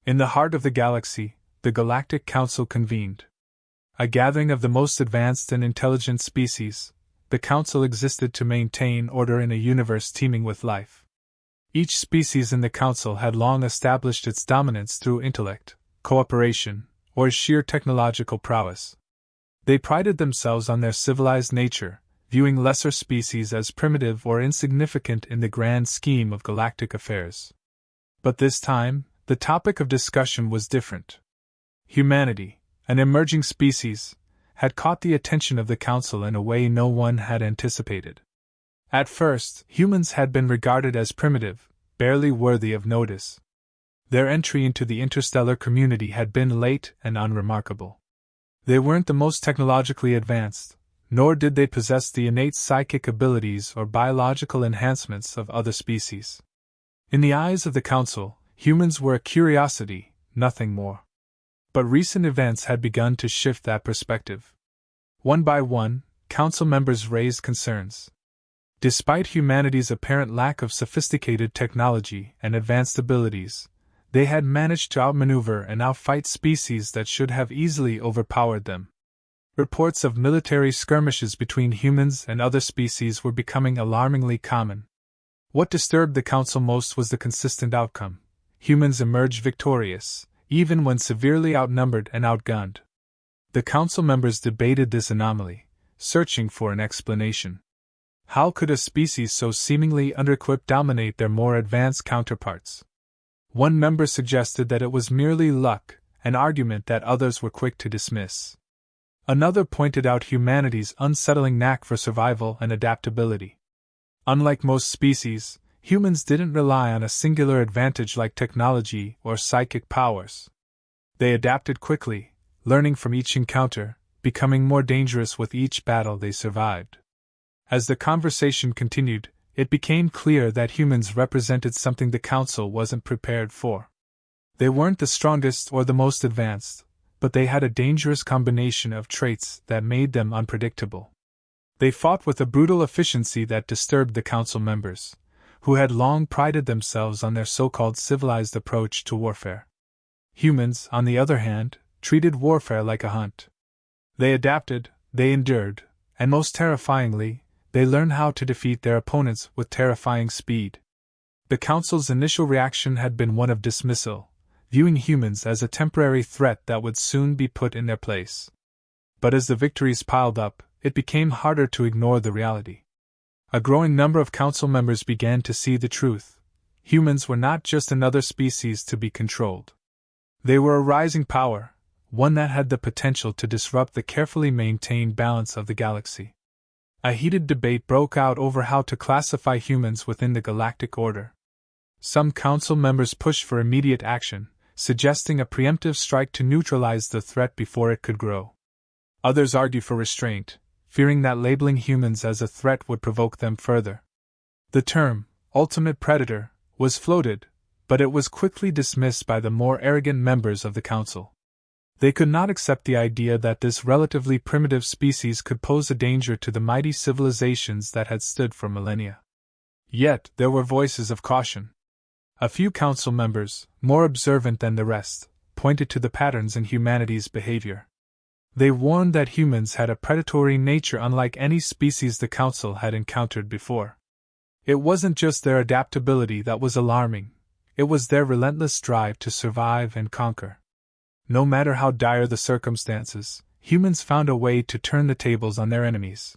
In the heart of the galaxy, the Galactic Council convened. A gathering of the most advanced and intelligent species, the Council existed to maintain order in a universe teeming with life. Each species in the Council had long established its dominance through intellect, cooperation, or sheer technological prowess. They prided themselves on their civilized nature, viewing lesser species as primitive or insignificant in the grand scheme of galactic affairs. But this time, the topic of discussion was different. Humanity, an emerging species, had caught the attention of the Council in a way no one had anticipated. At first, humans had been regarded as primitive, barely worthy of notice. Their entry into the interstellar community had been late and unremarkable. They weren't the most technologically advanced, nor did they possess the innate psychic abilities or biological enhancements of other species. In the eyes of the Council, humans were a curiosity, nothing more. But recent events had begun to shift that perspective. One by one, Council members raised concerns. Despite humanity's apparent lack of sophisticated technology and advanced abilities, they had managed to outmaneuver and outfight species that should have easily overpowered them. Reports of military skirmishes between humans and other species were becoming alarmingly common. What disturbed the Council most was the consistent outcome. Humans emerged victorious, even when severely outnumbered and outgunned. The Council members debated this anomaly, searching for an explanation. How could a species so seemingly under-equipped dominate their more advanced counterparts? One member suggested that it was merely luck, an argument that others were quick to dismiss. Another pointed out humanity's unsettling knack for survival and adaptability. Unlike most species, humans didn't rely on a singular advantage like technology or psychic powers. They adapted quickly, learning from each encounter, becoming more dangerous with each battle they survived. As the conversation continued, it became clear that humans represented something the Council wasn't prepared for. They weren't the strongest or the most advanced, but they had a dangerous combination of traits that made them unpredictable. They fought with a brutal efficiency that disturbed the Council members, who had long prided themselves on their so-called civilized approach to warfare. Humans, on the other hand, treated warfare like a hunt. They adapted, they endured, and most terrifyingly, they learned how to defeat their opponents with terrifying speed. The Council's initial reaction had been one of dismissal, viewing humans as a temporary threat that would soon be put in their place. But as the victories piled up, it became harder to ignore the reality. A growing number of Council members began to see the truth. Humans were not just another species to be controlled. They were a rising power, one that had the potential to disrupt the carefully maintained balance of the galaxy. A heated debate broke out over how to classify humans within the galactic order. Some Council members pushed for immediate action, suggesting a preemptive strike to neutralize the threat before it could grow. Others argued for restraint, fearing that labeling humans as a threat would provoke them further. The term, ultimate predator, was floated, but it was quickly dismissed by the more arrogant members of the Council. They could not accept the idea that this relatively primitive species could pose a danger to the mighty civilizations that had stood for millennia. Yet, there were voices of caution. A few Council members, more observant than the rest, pointed to the patterns in humanity's behavior. They warned that humans had a predatory nature unlike any species the Council had encountered before. It wasn't just their adaptability that was alarming, it was their relentless drive to survive and conquer. No matter how dire the circumstances, humans found a way to turn the tables on their enemies.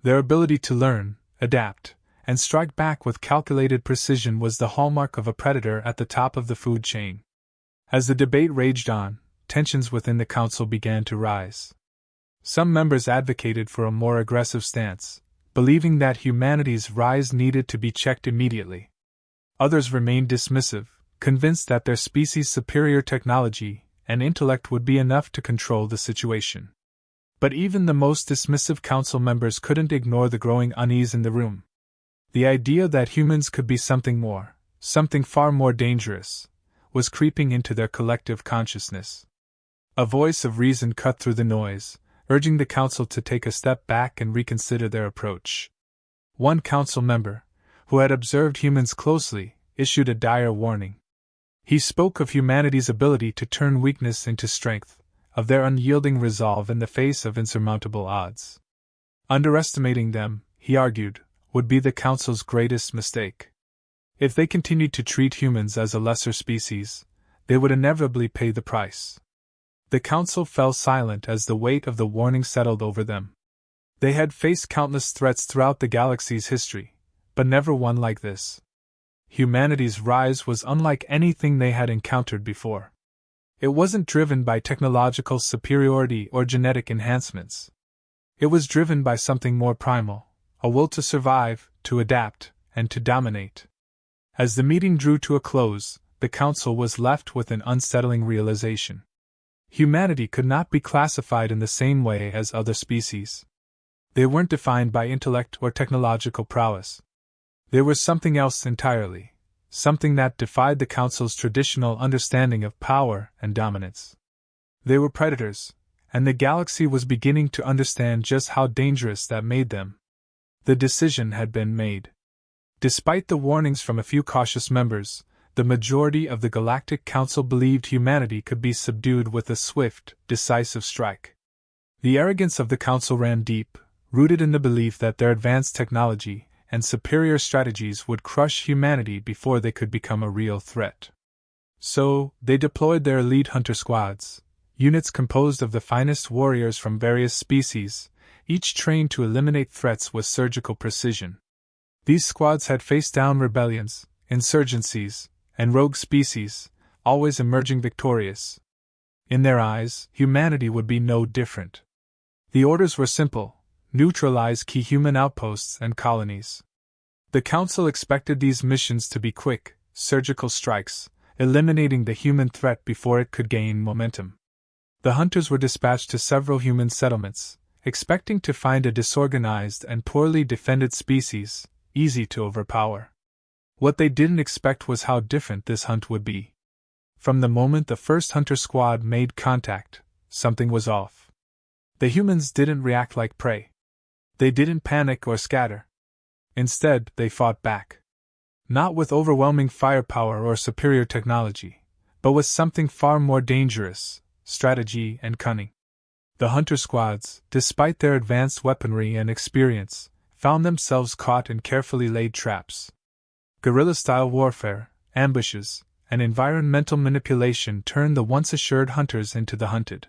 Their ability to learn, adapt, and strike back with calculated precision was the hallmark of a predator at the top of the food chain. As the debate raged on, tensions within the Council began to rise. Some members advocated for a more aggressive stance, believing that humanity's rise needed to be checked immediately. Others remained dismissive, convinced that their species' superior technology and intellect would be enough to control the situation. But even the most dismissive Council members couldn't ignore the growing unease in the room. The idea that humans could be something more, something far more dangerous, was creeping into their collective consciousness. A voice of reason cut through the noise, urging the Council to take a step back and reconsider their approach. One Council member, who had observed humans closely, issued a dire warning. He spoke of humanity's ability to turn weakness into strength, of their unyielding resolve in the face of insurmountable odds. Underestimating them, he argued, would be the Council's greatest mistake. If they continued to treat humans as a lesser species, they would inevitably pay the price. The Council fell silent as the weight of the warning settled over them. They had faced countless threats throughout the galaxy's history, but never one like this. Humanity's rise was unlike anything they had encountered before. It wasn't driven by technological superiority or genetic enhancements. It was driven by something more primal, a will to survive, to adapt, and to dominate. As the meeting drew to a close, the Council was left with an unsettling realization. Humanity could not be classified in the same way as other species. They weren't defined by intellect or technological prowess. They were something else entirely, something that defied the Council's traditional understanding of power and dominance. They were predators, and the galaxy was beginning to understand just how dangerous that made them. The decision had been made. Despite the warnings from a few cautious members, the majority of the Galactic Council believed humanity could be subdued with a swift, decisive strike. The arrogance of the Council ran deep, rooted in the belief that their advanced technology and superior strategies would crush humanity before they could become a real threat. So, they deployed their elite hunter squads, units composed of the finest warriors from various species, each trained to eliminate threats with surgical precision. These squads had faced down rebellions, insurgencies, and rogue species, always emerging victorious. In their eyes, humanity would be no different. The orders were simple: neutralize key human outposts and colonies. The Council expected these missions to be quick, surgical strikes, eliminating the human threat before it could gain momentum. The hunters were dispatched to several human settlements, expecting to find a disorganized and poorly defended species, easy to overpower. What they didn't expect was how different this hunt would be. From the moment the first hunter squad made contact, something was off. The humans didn't react like prey. They didn't panic or scatter. Instead, they fought back. Not with overwhelming firepower or superior technology, but with something far more dangerous: strategy and cunning. The hunter squads, despite their advanced weaponry and experience, found themselves caught in carefully laid traps. Guerrilla-style warfare, ambushes, and environmental manipulation turned the once assured hunters into the hunted.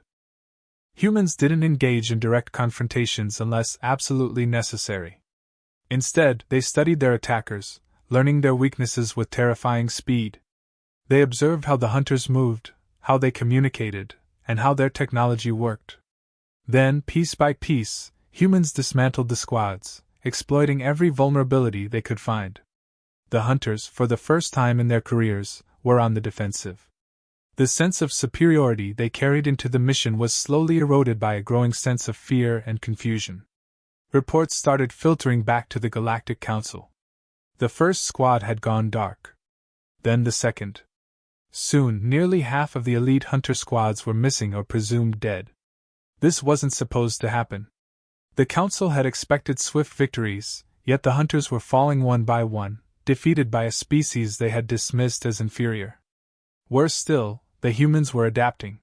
Humans didn't engage in direct confrontations unless absolutely necessary. Instead, they studied their attackers, learning their weaknesses with terrifying speed. They observed how the hunters moved, how they communicated, and how their technology worked. Then, piece by piece, humans dismantled the squads, exploiting every vulnerability they could find. The hunters, for the first time in their careers, were on the defensive. The sense of superiority they carried into the mission was slowly eroded by a growing sense of fear and confusion. Reports started filtering back to the Galactic Council. The first squad had gone dark. Then the second. Soon, nearly half of the elite hunter squads were missing or presumed dead. This wasn't supposed to happen. The Council had expected swift victories, yet the hunters were falling one by one, defeated by a species they had dismissed as inferior. Worse still, the humans were adapting.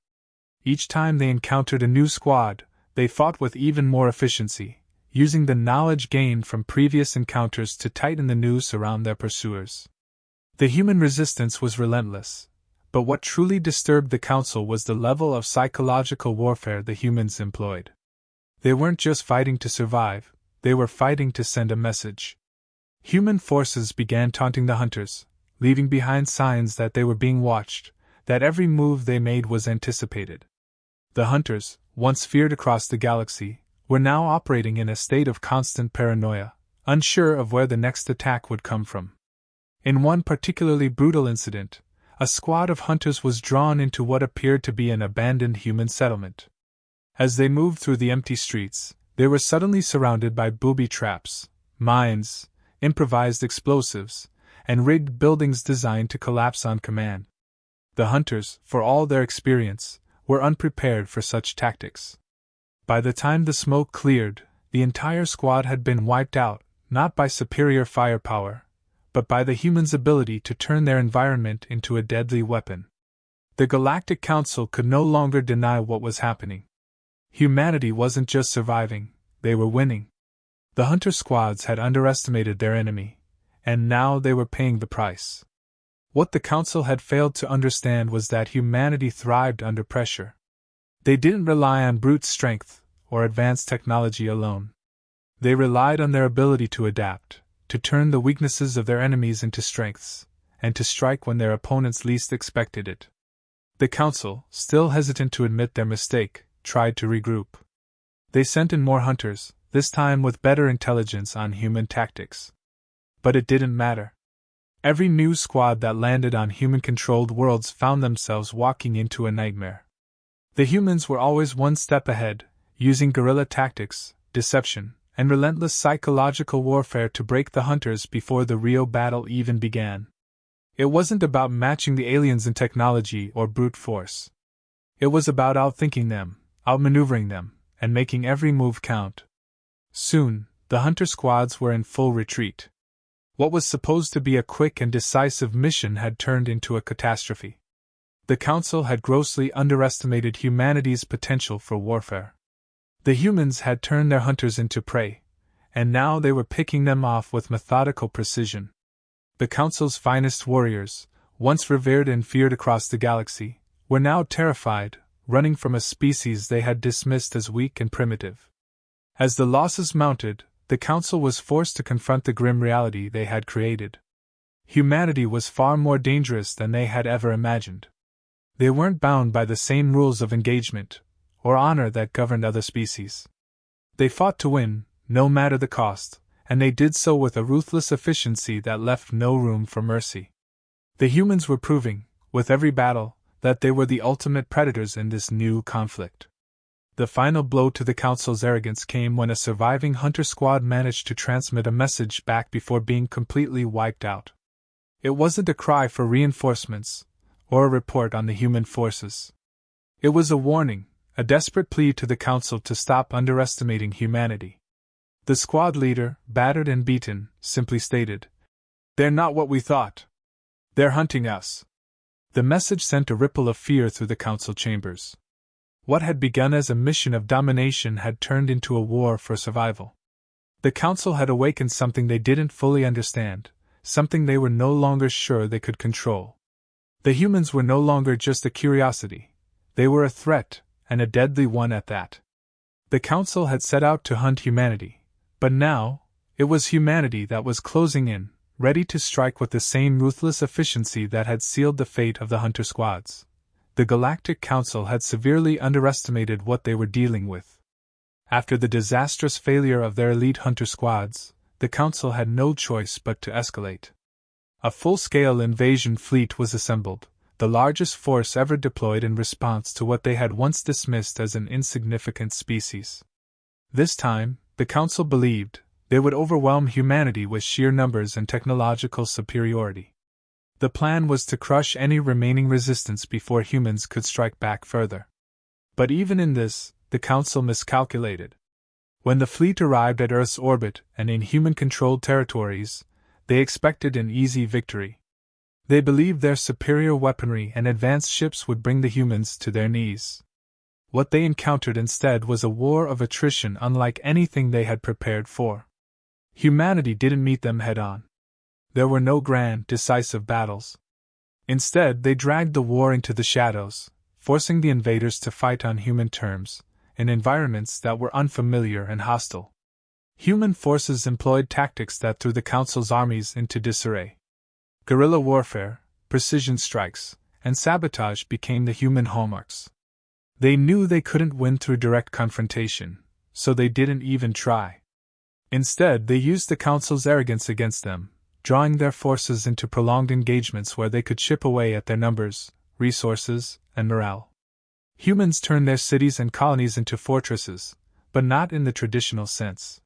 Each time they encountered a new squad, they fought with even more efficiency, using the knowledge gained from previous encounters to tighten the noose around their pursuers. The human resistance was relentless, but what truly disturbed the Council was the level of psychological warfare the humans employed. They weren't just fighting to survive, they were fighting to send a message. Human forces began taunting the hunters, leaving behind signs that they were being watched, that every move they made was anticipated. The hunters, once feared across the galaxy, were now operating in a state of constant paranoia, unsure of where the next attack would come from. In one particularly brutal incident, a squad of hunters was drawn into what appeared to be an abandoned human settlement. As they moved through the empty streets, they were suddenly surrounded by booby traps, mines, improvised explosives, and rigged buildings designed to collapse on command. The hunters, for all their experience, were unprepared for such tactics. By the time the smoke cleared, the entire squad had been wiped out, not by superior firepower, but by the humans' ability to turn their environment into a deadly weapon. The Galactic Council could no longer deny what was happening. Humanity wasn't just surviving, they were winning. The hunter squads had underestimated their enemy, and now they were paying the price. What the Council had failed to understand was that humanity thrived under pressure. They didn't rely on brute strength or advanced technology alone. They relied on their ability to adapt, to turn the weaknesses of their enemies into strengths, and to strike when their opponents least expected it. The Council, still hesitant to admit their mistake, tried to regroup. They sent in more hunters, this time with better intelligence on human tactics. But it didn't matter. Every new squad that landed on human-controlled worlds found themselves walking into a nightmare. The humans were always one step ahead, using guerrilla tactics, deception, and relentless psychological warfare to break the hunters before the real battle even began. It wasn't about matching the aliens in technology or brute force. It was about outthinking them, outmaneuvering them, and making every move count. Soon, the hunter squads were in full retreat. What was supposed to be a quick and decisive mission had turned into a catastrophe. The Council had grossly underestimated humanity's potential for warfare. The humans had turned their hunters into prey, and now they were picking them off with methodical precision. The Council's finest warriors, once revered and feared across the galaxy, were now terrified, running from a species they had dismissed as weak and primitive. As the losses mounted, the Council was forced to confront the grim reality they had created. Humanity was far more dangerous than they had ever imagined. They weren't bound by the same rules of engagement or honor that governed other species. They fought to win, no matter the cost, and they did so with a ruthless efficiency that left no room for mercy. The humans were proving, with every battle, that they were the ultimate predators in this new conflict. The final blow to the Council's arrogance came when a surviving hunter squad managed to transmit a message back before being completely wiped out. It wasn't a cry for reinforcements, or a report on the human forces. It was a warning, a desperate plea to the Council to stop underestimating humanity. The squad leader, battered and beaten, simply stated, "They're not what we thought. They're hunting us." The message sent a ripple of fear through the Council chambers. What had begun as a mission of domination had turned into a war for survival. The Council had awakened something they didn't fully understand, something they were no longer sure they could control. The humans were no longer just a curiosity, they were a threat, and a deadly one at that. The Council had set out to hunt humanity, but now, it was humanity that was closing in, ready to strike with the same ruthless efficiency that had sealed the fate of the hunter squads. The Galactic Council had severely underestimated what they were dealing with. After the disastrous failure of their elite hunter squads, the Council had no choice but to escalate. A full-scale invasion fleet was assembled, the largest force ever deployed in response to what they had once dismissed as an insignificant species. This time, the Council believed, they would overwhelm humanity with sheer numbers and technological superiority. The plan was to crush any remaining resistance before humans could strike back further. But even in this, the Council miscalculated. When the fleet arrived at Earth's orbit and in human-controlled territories, they expected an easy victory. They believed their superior weaponry and advanced ships would bring the humans to their knees. What they encountered instead was a war of attrition unlike anything they had prepared for. Humanity didn't meet them head-on. There were no grand, decisive battles. Instead, they dragged the war into the shadows, forcing the invaders to fight on human terms, in environments that were unfamiliar and hostile. Human forces employed tactics that threw the Council's armies into disarray. Guerrilla warfare, precision strikes, and sabotage became the human hallmarks. They knew they couldn't win through direct confrontation, so they didn't even try. Instead, they used the Council's arrogance against them, drawing their forces into prolonged engagements where they could chip away at their numbers, resources, and morale. Humans turned their cities and colonies into fortresses, but not in the traditional sense.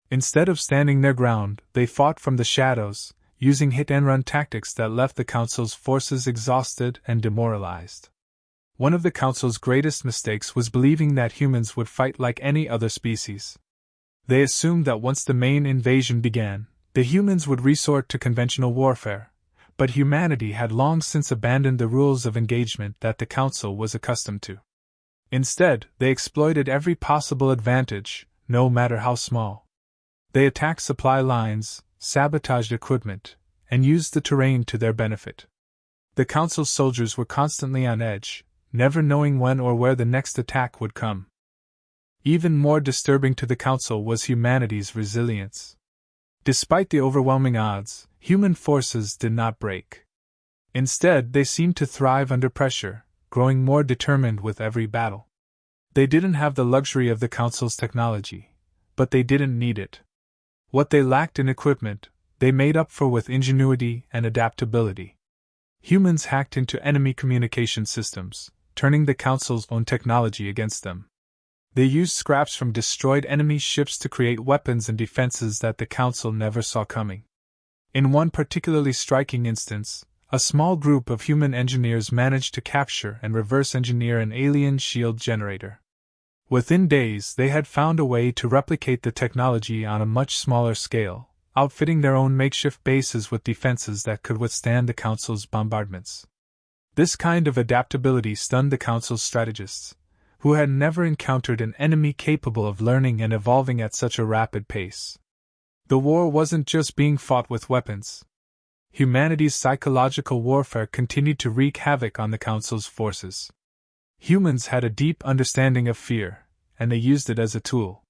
Instead of standing their ground, they fought from the shadows, using hit-and-run tactics that left the Council's forces exhausted and demoralized. One of the Council's greatest mistakes was believing that humans would fight like any other species. They assumed that once the main invasion began, The humans would resort to conventional warfare, but humanity had long since abandoned the rules of engagement that the Council was accustomed to. Instead, they exploited every possible advantage, no matter how small. They attacked supply lines, sabotaged equipment, and used the terrain to their benefit. The Council's soldiers were constantly on edge, never knowing when or where the next attack would come. Even more disturbing to the Council was humanity's resilience. Despite the overwhelming odds, human forces did not break. Instead, they seemed to thrive under pressure, growing more determined with every battle. They didn't have the luxury of the Council's technology, but they didn't need it. What they lacked in equipment, they made up for with ingenuity and adaptability. Humans hacked into enemy communication systems, turning the Council's own technology against them. They used scraps from destroyed enemy ships to create weapons and defenses that the Council never saw coming. In one particularly striking instance, a small group of human engineers managed to capture and reverse engineer an alien shield generator. Within days, they had found a way to replicate the technology on a much smaller scale, outfitting their own makeshift bases with defenses that could withstand the Council's bombardments. This kind of adaptability stunned the Council's strategists, who had never encountered an enemy capable of learning and evolving at such a rapid pace. The war wasn't just being fought with weapons. Humanity's psychological warfare continued to wreak havoc on the Council's forces. Humans had a deep understanding of fear, and they used it as a tool.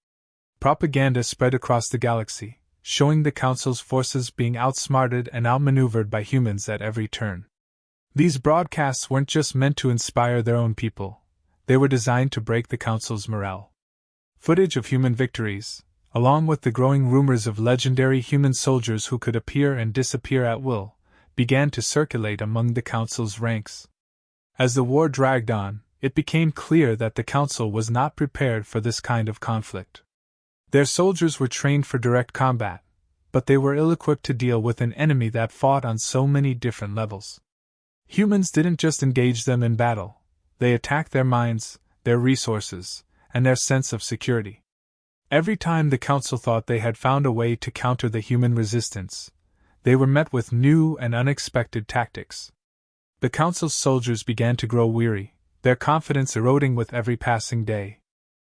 Propaganda spread across the galaxy, showing the Council's forces being outsmarted and outmaneuvered by humans at every turn. These broadcasts weren't just meant to inspire their own people. They were designed to break the Council's morale. Footage of human victories, along with the growing rumors of legendary human soldiers who could appear and disappear at will, began to circulate among the Council's ranks. As the war dragged on, it became clear that the Council was not prepared for this kind of conflict. Their soldiers were trained for direct combat, but they were ill-equipped to deal with an enemy that fought on so many different levels. Humans didn't just engage them in battle. They attacked their minds, their resources, and their sense of security. Every time the Council thought they had found a way to counter the human resistance, they were met with new and unexpected tactics. The Council's soldiers began to grow weary, their confidence eroding with every passing day.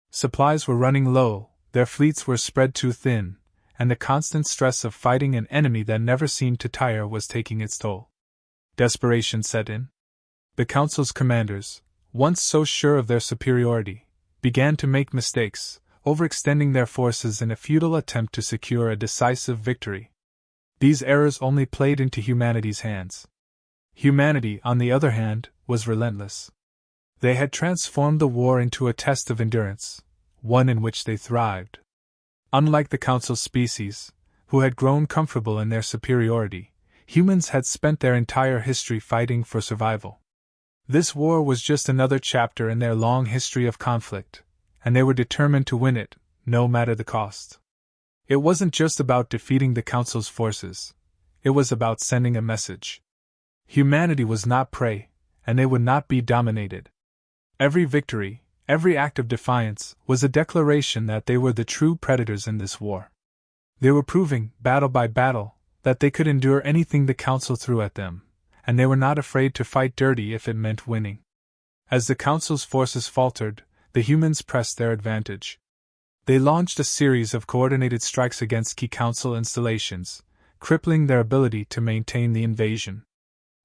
Supplies were running low, their fleets were spread too thin, and the constant stress of fighting an enemy that never seemed to tire was taking its toll. Desperation set in. The Council's commanders, once so sure of their superiority, began to make mistakes, overextending their forces in a futile attempt to secure a decisive victory. These errors only played into humanity's hands. Humanity, on the other hand, was relentless. They had transformed the war into a test of endurance, one in which they thrived. Unlike the Council species, who had grown comfortable in their superiority, humans had spent their entire history fighting for survival. This war was just another chapter in their long history of conflict, and they were determined to win it, no matter the cost. It wasn't just about defeating the Council's forces, it was about sending a message. Humanity was not prey, and they would not be dominated. Every victory, every act of defiance, was a declaration that they were the true predators in this war. They were proving, battle by battle, that they could endure anything the Council threw at them, and they were not afraid to fight dirty if it meant winning. As the Council's forces faltered, the humans pressed their advantage. They launched a series of coordinated strikes against key Council installations, crippling their ability to maintain the invasion.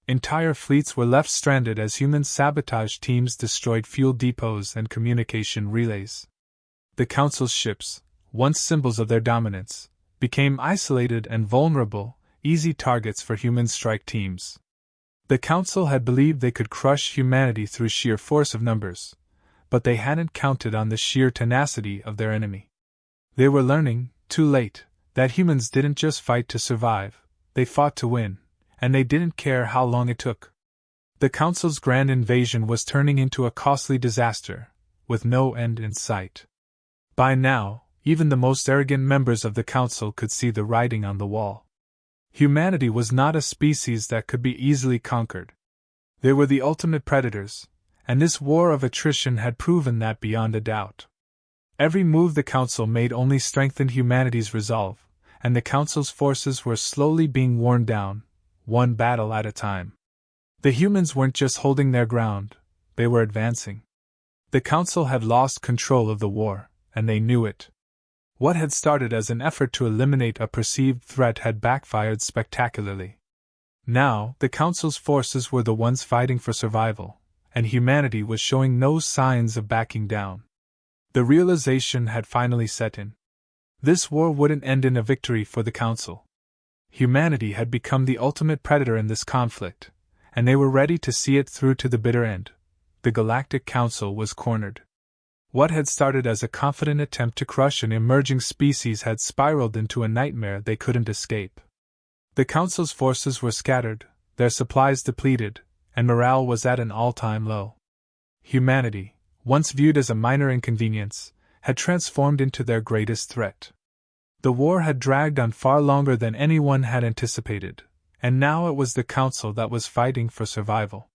Entire fleets were left stranded as human sabotage teams destroyed fuel depots and communication relays. The Council's ships, once symbols of their dominance, became isolated and vulnerable, easy targets for human strike teams. The Council had believed they could crush humanity through sheer force of numbers, but they hadn't counted on the sheer tenacity of their enemy. They were learning, too late, that humans didn't just fight to survive, they fought to win, and they didn't care how long it took. The Council's grand invasion was turning into a costly disaster, with no end in sight. By now, even the most arrogant members of the Council could see the writing on the wall. Humanity was not a species that could be easily conquered. They were the ultimate predators, and this war of attrition had proven that beyond a doubt. Every move the Council made only strengthened humanity's resolve, and the Council's forces were slowly being worn down, one battle at a time. The humans weren't just holding their ground, they were advancing. The Council had lost control of the war, and they knew it. What had started as an effort to eliminate a perceived threat had backfired spectacularly. Now, the Council's forces were the ones fighting for survival, and humanity was showing no signs of backing down. The realization had finally set in. This war wouldn't end in a victory for the Council. Humanity had become the ultimate predator in this conflict, and they were ready to see it through to the bitter end. The Galactic Council was cornered. What had started as a confident attempt to crush an emerging species had spiraled into a nightmare they couldn't escape. The Council's forces were scattered, their supplies depleted, and morale was at an all-time low. Humanity, once viewed as a minor inconvenience, had transformed into their greatest threat. The war had dragged on far longer than anyone had anticipated, and now it was the Council that was fighting for survival.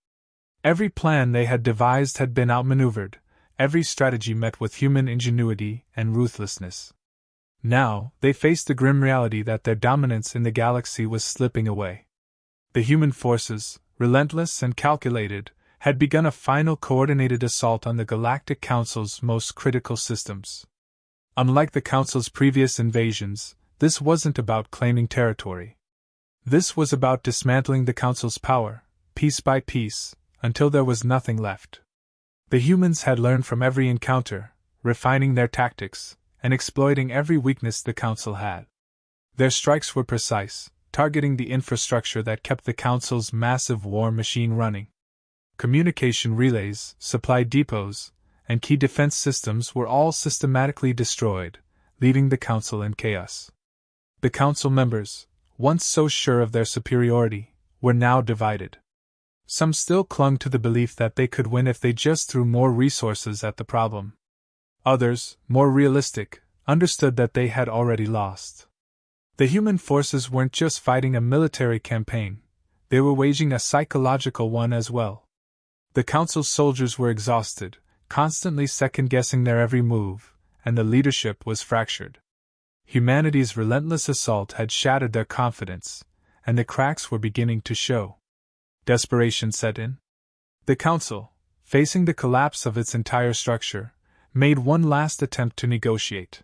Every plan they had devised had been outmaneuvered, every strategy met with human ingenuity and ruthlessness. Now, they faced the grim reality that their dominance in the galaxy was slipping away. The human forces, relentless and calculated, had begun a final coordinated assault on the Galactic Council's most critical systems. Unlike the Council's previous invasions, this wasn't about claiming territory. This was about dismantling the Council's power, piece by piece, until there was nothing left. The humans had learned from every encounter, refining their tactics, and exploiting every weakness the Council had. Their strikes were precise, targeting the infrastructure that kept the Council's massive war machine running. Communication relays, supply depots, and key defense systems were all systematically destroyed, leaving the Council in chaos. The Council members, once so sure of their superiority, were now divided. Some still clung to the belief that they could win if they just threw more resources at the problem. Others, more realistic, understood that they had already lost. The human forces weren't just fighting a military campaign, they were waging a psychological one as well. The Council's soldiers were exhausted, constantly second-guessing their every move, and the leadership was fractured. Humanity's relentless assault had shattered their confidence, and the cracks were beginning to show. Desperation set in. The Council, facing the collapse of its entire structure, made one last attempt to negotiate.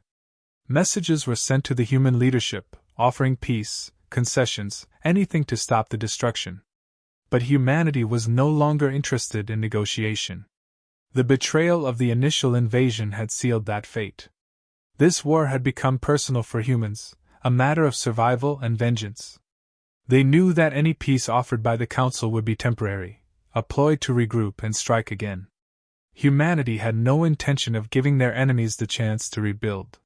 Messages were sent to the human leadership, offering peace, concessions, anything to stop the destruction. But humanity was no longer interested in negotiation. The betrayal of the initial invasion had sealed that fate. This war had become personal for humans, a matter of survival and vengeance. They knew that any peace offered by the Council would be temporary, a ploy to regroup and strike again. Humanity had no intention of giving their enemies the chance to rebuild.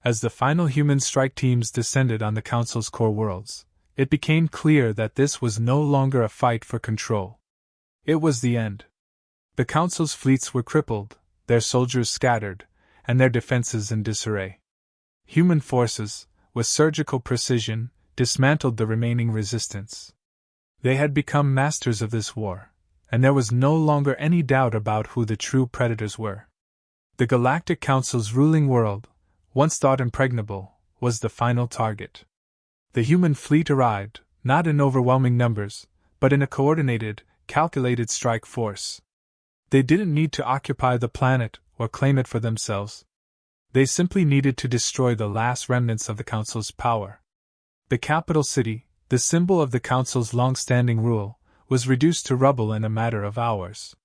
As the final human strike teams descended on the Council's core worlds, it became clear that this was no longer a fight for control. It was the end. The Council's fleets were crippled, their soldiers scattered, and their defenses in disarray. Human forces, with surgical precision, dismantled the remaining resistance. They had become masters of this war, and there was no longer any doubt about who the true predators were. The Galactic Council's ruling world, once thought impregnable, was the final target. The human fleet arrived, not in overwhelming numbers, but in a coordinated, calculated strike force. They didn't need to occupy the planet or claim it for themselves. They simply needed to destroy the last remnants of the Council's power. The capital city, the symbol of the Council's long-standing rule, was reduced to rubble in a matter of hours.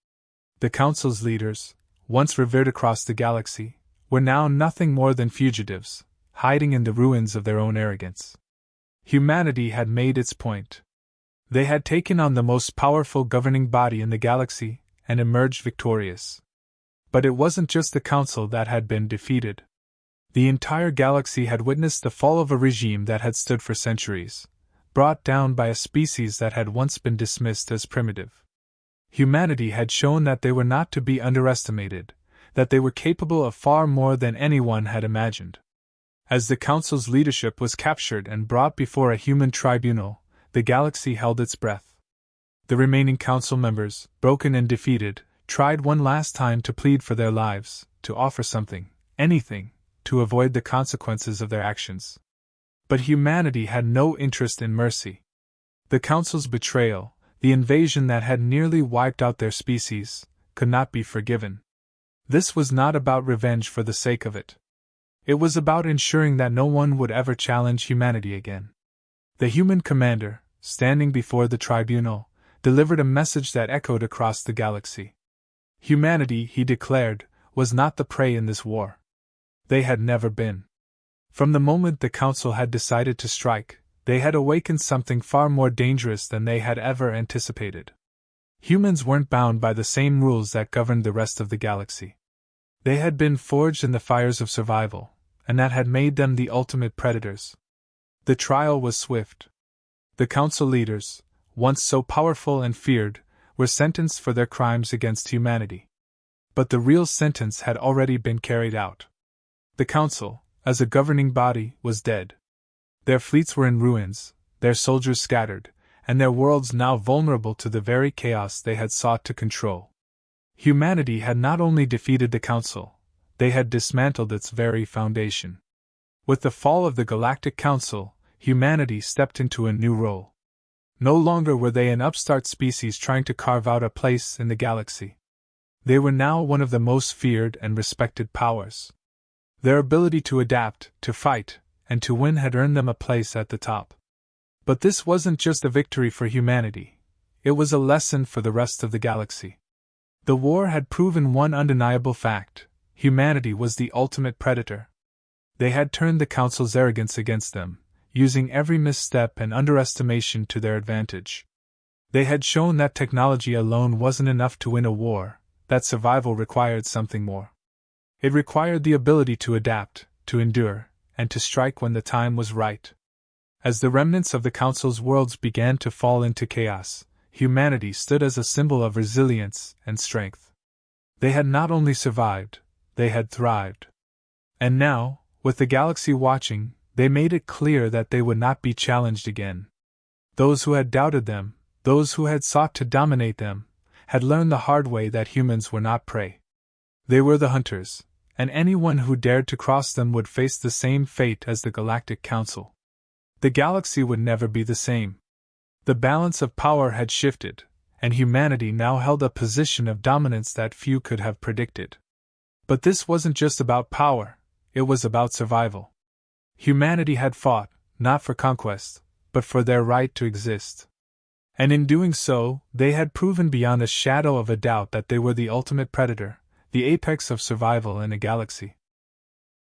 The Council's leaders, once revered across the galaxy, were now nothing more than fugitives, hiding in the ruins of their own arrogance. Humanity had made its point. They had taken on the most powerful governing body in the galaxy and emerged victorious. But it wasn't just the Council that had been defeated. The entire galaxy had witnessed the fall of a regime that had stood for centuries, brought down by a species that had once been dismissed as primitive. Humanity had shown that they were not to be underestimated, that they were capable of far more than anyone had imagined. As the Council's leadership was captured and brought before a human tribunal, the galaxy held its breath. The remaining Council members, broken and defeated, tried one last time to plead for their lives, to offer something, anything, to avoid the consequences of their actions. But humanity had no interest in mercy. The Council's betrayal, the invasion that had nearly wiped out their species, could not be forgiven. This was not about revenge for the sake of it. It was about ensuring that no one would ever challenge humanity again. The human commander, standing before the tribunal, delivered a message that echoed across the galaxy. Humanity, he declared, was not the prey in this war. They had never been. From the moment the Council had decided to strike, they had awakened something far more dangerous than they had ever anticipated. Humans weren't bound by the same rules that governed the rest of the galaxy. They had been forged in the fires of survival, and that had made them the ultimate predators. The trial was swift. The Council leaders, once so powerful and feared, were sentenced for their crimes against humanity. But the real sentence had already been carried out. The Council, as a governing body, was dead. Their fleets were in ruins, their soldiers scattered, and their worlds now vulnerable to the very chaos they had sought to control. Humanity had not only defeated the Council, they had dismantled its very foundation. With the fall of the Galactic Council, humanity stepped into a new role. No longer were they an upstart species trying to carve out a place in the galaxy. They were now one of the most feared and respected powers. Their ability to adapt, to fight, and to win had earned them a place at the top. But this wasn't just a victory for humanity, it was a lesson for the rest of the galaxy. The war had proven one undeniable fact: humanity was the ultimate predator. They had turned the Council's arrogance against them, using every misstep and underestimation to their advantage. They had shown that technology alone wasn't enough to win a war, that survival required something more. It required the ability to adapt, to endure, and to strike when the time was right. As the remnants of the Council's worlds began to fall into chaos, humanity stood as a symbol of resilience and strength. They had not only survived, they had thrived. And now, with the galaxy watching, they made it clear that they would not be challenged again. Those who had doubted them, those who had sought to dominate them, had learned the hard way that humans were not prey. They were the hunters, and anyone who dared to cross them would face the same fate as the Galactic Council. The galaxy would never be the same. The balance of power had shifted, and humanity now held a position of dominance that few could have predicted. But this wasn't just about power, it was about survival. Humanity had fought, not for conquest, but for their right to exist. And in doing so, they had proven beyond a shadow of a doubt that they were the ultimate predator, the apex of survival in a galaxy.